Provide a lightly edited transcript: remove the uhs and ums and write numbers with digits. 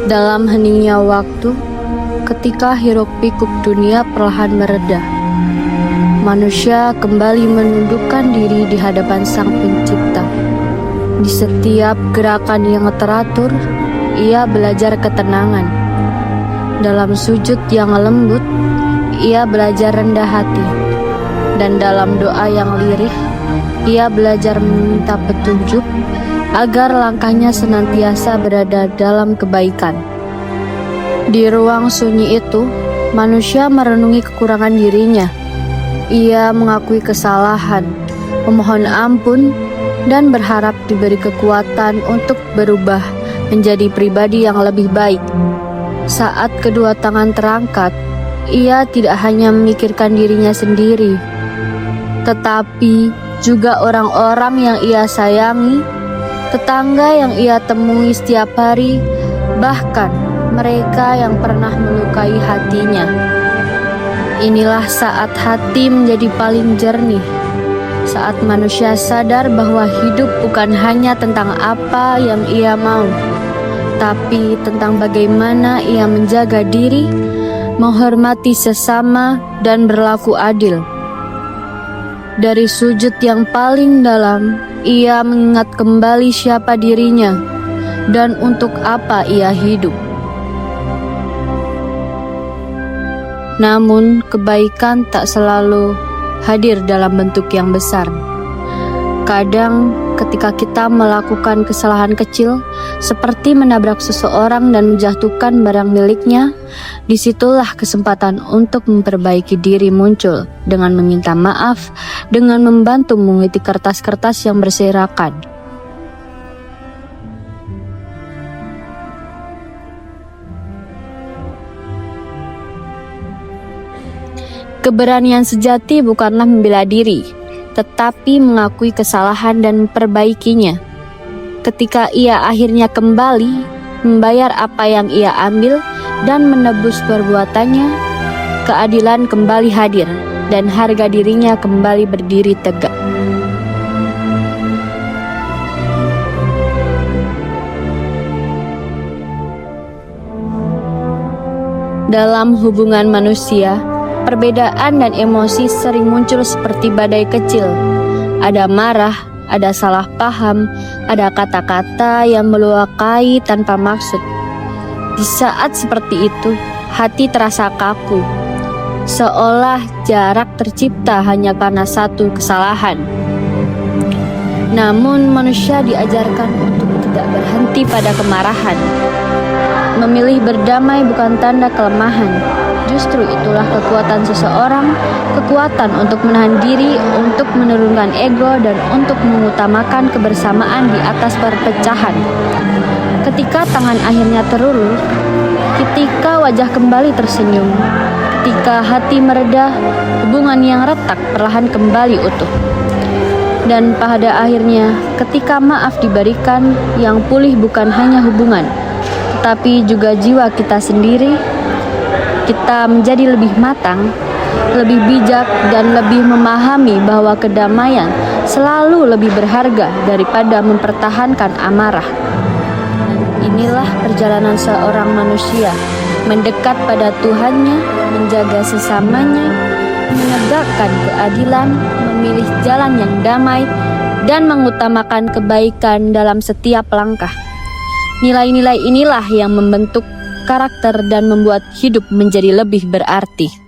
Dalam heningnya waktu, ketika hiruk-pikuk dunia perlahan mereda, manusia kembali menundukkan diri di hadapan Sang Pencipta. Di setiap gerakan yang teratur, ia belajar ketenangan. Dalam sujud yang lembut, ia belajar rendah hati. Dan dalam doa yang lirih, ia belajar meminta petunjuk agar langkahnya senantiasa berada dalam kebaikan. Di ruang sunyi itu, manusia merenungi kekurangan dirinya. Ia mengakui kesalahan, memohon ampun, dan berharap diberi kekuatan untuk berubah menjadi pribadi yang lebih baik. Saat kedua tangan terangkat, ia tidak hanya memikirkan dirinya sendiri, tetapi juga orang-orang yang ia sayangi, tetangga yang ia temui setiap hari, bahkan mereka yang pernah melukai hatinya. Inilah saat hati menjadi paling jernih, saat manusia sadar bahwa hidup bukan hanya tentang apa yang ia mau, tapi tentang bagaimana ia menjaga diri, menghormati sesama, dan berlaku adil. Dari sujud yang paling dalam, ia mengingat kembali siapa dirinya dan untuk apa ia hidup. Namun, kebaikan tak selalu hadir dalam bentuk yang besar. Kadang, ketika kita melakukan kesalahan kecil, seperti menabrak seseorang dan menjatuhkan barang miliknya, disitulah kesempatan untuk memperbaiki diri muncul dengan meminta maaf, dengan membantu menguliti kertas-kertas yang berserakan. Keberanian sejati bukanlah membela diri, tetapi mengakui kesalahan dan memperbaikinya. Ketika ia akhirnya kembali membayar apa yang ia ambil dan menebus perbuatannya, keadilan kembali hadir dan harga dirinya kembali berdiri tegak. Dalam hubungan manusia, perbedaan dan emosi sering muncul seperti badai kecil. Ada marah, ada salah paham, ada kata-kata yang melukai tanpa maksud. Di saat seperti itu, hati terasa kaku, seolah jarak tercipta hanya karena satu kesalahan. Namun manusia diajarkan untuk tidak berhenti pada kemarahan. Memilih berdamai bukan tanda kelemahan. Justru itulah kekuatan seseorang, kekuatan untuk menahan diri, untuk menurunkan ego, dan untuk mengutamakan kebersamaan di atas perpecahan. Ketika tangan akhirnya terulur, ketika wajah kembali tersenyum, ketika hati mereda, hubungan yang retak perlahan kembali utuh. Dan pada akhirnya, ketika maaf diberikan, yang pulih bukan hanya hubungan, tetapi juga jiwa kita sendiri. Kita menjadi lebih matang, lebih bijak, dan lebih memahami bahwa kedamaian selalu lebih berharga daripada mempertahankan amarah. Inilah perjalanan seorang manusia, mendekat pada Tuhannya, menjaga sesamanya, menegakkan keadilan, memilih jalan yang damai, dan mengutamakan kebaikan dalam setiap langkah. Nilai-nilai inilah yang membentuk karakter dan membuat hidup menjadi lebih berarti.